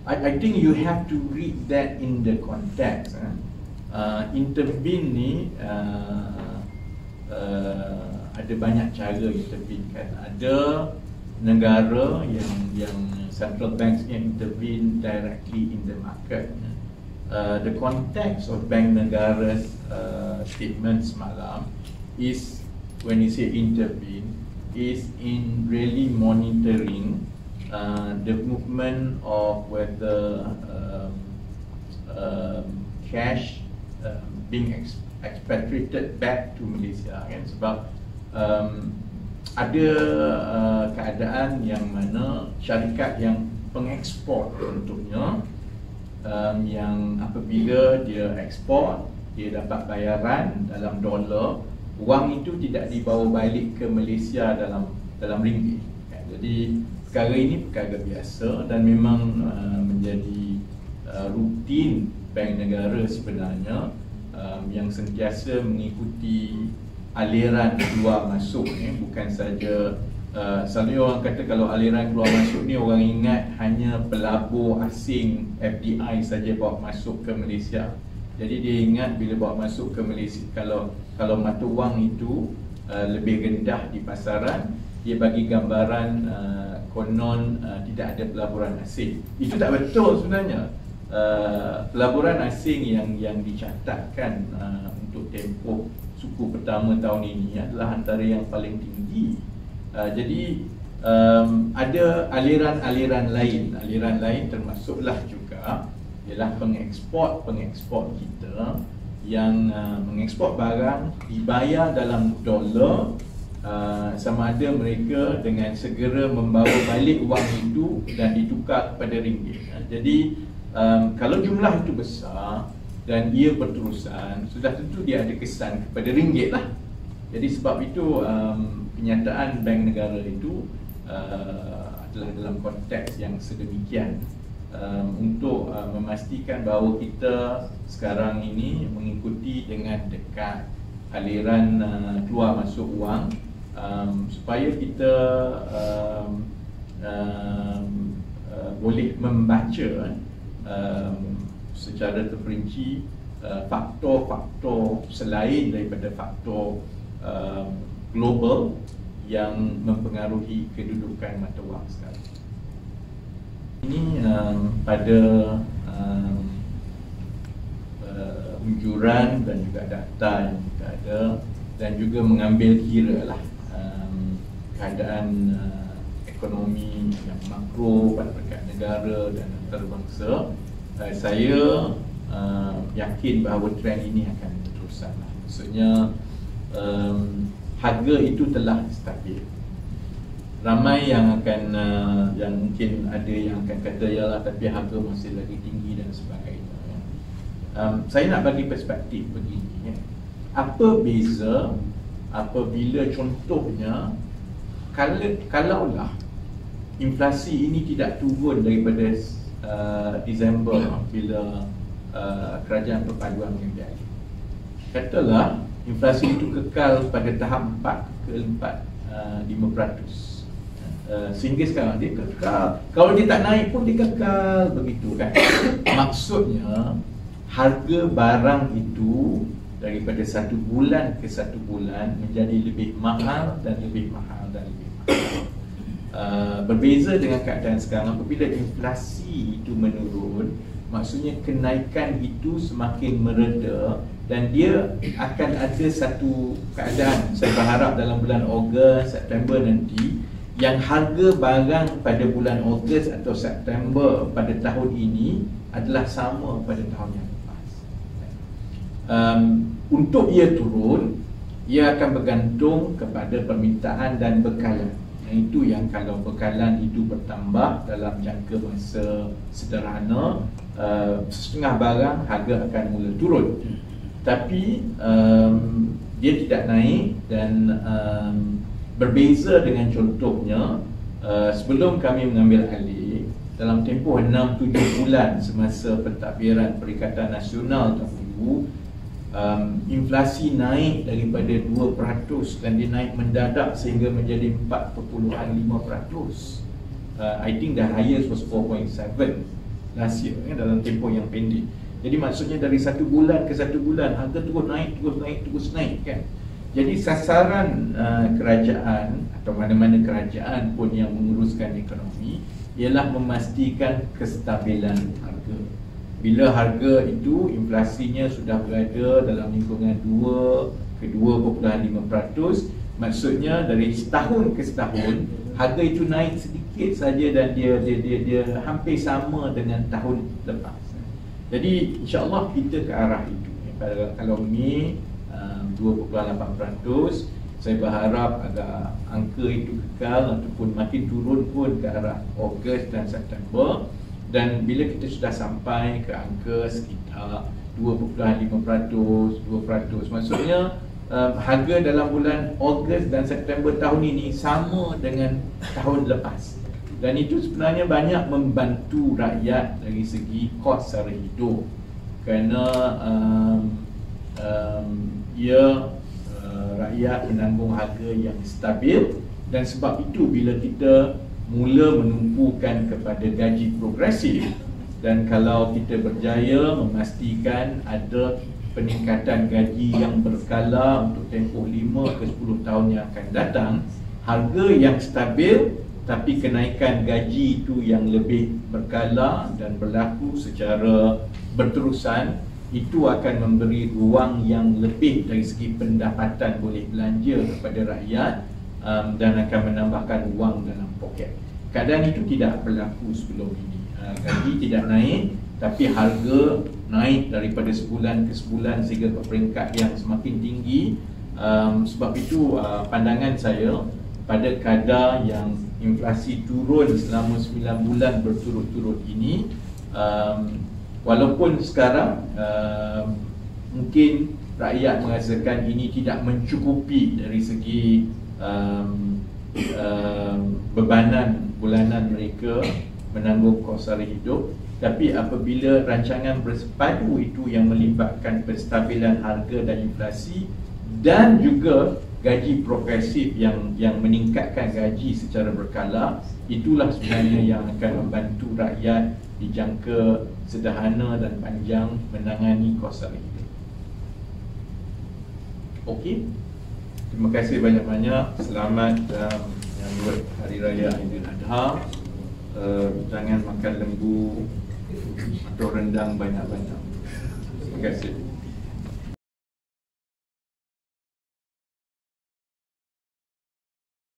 I think you have to read that in the context. Intervene ni ada banyak cara intervene kan. Ada negara yang central banks intervene directly in the market. The context of Bank Negara's statement semalam is, when you say intervene, is in really monitoring the movement of whether cash being expatriated back to Malaysia kan. Sebab ada keadaan yang mana syarikat yang pengekspor contohnya, yang apabila dia ekspor, dia dapat bayaran dalam dolar, wang itu tidak dibawa balik ke Malaysia dalam ringgit. Jadi perkara ini perkara biasa dan memang menjadi rutin Bank Negara sebenarnya, yang sentiasa mengikuti aliran keluar masuk ni. Bukan saja selalunya orang kata kalau aliran keluar masuk ni orang ingat hanya pelabur asing FDI saja bawa masuk ke Malaysia. Jadi dia ingat bila bawa masuk ke Malaysia, kalau mata wang itu lebih rendah di pasaran, dia bagi gambaran konon tidak ada pelaburan asing. Itu tak betul sebenarnya. Pelaburan asing yang dicatatkan untuk tempoh suku pertama tahun ini adalah antara yang paling tinggi. Jadi ada aliran-aliran lain. Aliran lain termasuklah juga ialah pengeksport kita yang mengeksport barang dibayar dalam dolar, sama ada mereka dengan segera membawa balik wang itu dan ditukar kepada ringgit. Jadi kalau jumlah itu besar dan ia berterusan, sudah tentu dia ada kesan kepada ringgit lah. Jadi sebab itu kenyataan Bank Negara itu adalah dalam konteks yang sedemikian, untuk memastikan bahawa kita sekarang ini mengikuti dengan dekat aliran keluar masuk wang, supaya kita boleh membaca secara terperinci faktor-faktor selain daripada faktor global yang mempengaruhi kedudukan mata wang sekarang. Ini pada unjuran dan juga data yang kita ada, dan juga mengambil kira lah keadaan ekonomi yang makro pada peringkat negara dan antarabangsa. Saya yakin bahawa trend ini akan berterusan lah. Maksudnya harga itu telah stabil. Ramai yang akan yang mungkin ada yang akan kata yalah tapi harga masih lagi tinggi dan sebagainya. Saya nak bagi perspektif begini. Apa beza apabila contohnya kalaulah inflasi ini tidak turun daripada Disember bila kerajaan perpaduan mengambil alih. Katalah inflasi itu kekal pada tahap 4 ke 5%. Sehingga sekarang dia kekal. Kalau dia tak naik pun dia kekal begitu kan. Maksudnya harga barang itu daripada satu bulan ke satu bulan menjadi lebih mahal dan lebih mahal dan lebih mahal. Berbeza dengan keadaan sekarang, apabila inflasi itu menurun, maksudnya kenaikan itu semakin mereda dan dia akan ada satu keadaan, saya berharap dalam bulan Ogos, September nanti, yang harga barang pada bulan Ogos atau September pada tahun ini adalah sama pada tahun yang lepas. Untuk ia turun, ia akan bergantung kepada permintaan dan bekalan. Yang itu yang kalau bekalan itu bertambah dalam jangka masa sederhana, setengah barang harga akan mula turun. Tapi dia tidak naik dan berbeza dengan contohnya sebelum kami mengambil alih, dalam tempoh 6-7 bulan semasa pentadbiran Perikatan Nasional dahulu, inflasi naik daripada 2% dan dia naik mendadak sehingga menjadi 4.5%. I think the highest was 4.7. last year, dalam tempoh yang pendek. Jadi maksudnya dari satu bulan ke satu bulan harga terus naik kan. Jadi sasaran kerajaan atau mana-mana kerajaan pun yang menguruskan ekonomi ialah memastikan kestabilan harga. Bila harga itu inflasinya sudah berada dalam lingkungan 2 ke 2.5%, maksudnya dari setahun ke setahun harga itu naik sedikit saja dan dia hampir sama dengan tahun lepas. Jadi insya-Allah kita ke arah itu. Kalau Mei 2.8%, saya berharap agar angka itu kekal ataupun makin turun pun ke arah Ogos dan September. Dan bila kita sudah sampai ke angka sekitar 2.5%, 2%, maksudnya harga dalam bulan Ogos dan September tahun ini sama dengan tahun lepas. Dan itu sebenarnya banyak membantu rakyat dari segi kos sara hidup, kerana rakyat menanggung harga yang stabil. Dan sebab itu bila kita mula menumpukan kepada gaji progresif, dan kalau kita berjaya memastikan ada peningkatan gaji yang berkala untuk tempoh 5 ke 10 tahun yang akan datang, harga yang stabil tapi kenaikan gaji itu yang lebih berkala dan berlaku secara berterusan, itu akan memberi ruang yang lebih dari segi pendapatan boleh belanja kepada rakyat, dan akan menambahkan wang dalam poket. Keadaan itu tidak berlaku sebelum ini. Gaji tidak naik tapi harga naik daripada sebulan ke sebulan sehingga ke peringkat yang semakin tinggi. Sebab itu pandangan saya pada kadar yang inflasi turun selama 9 bulan berturut-turut ini, walaupun sekarang mungkin rakyat merasakan ini tidak mencukupi dari segi bebanan bulanan mereka menanggung kos sara hidup, tapi apabila rancangan bersepadu itu yang melibatkan penstabilan harga dan inflasi dan juga gaji progresif yang meningkatkan gaji secara berkala, itulah sebenarnya yang akan membantu rakyat di jangka sederhana dan panjang menangani kos sara hidup. Okey. Terima kasih banyak-banyak. Selamat menyambut Hari Raya Aidil Adha. Jangan makan lembu atau rendang banyak-banyak. Terima kasih.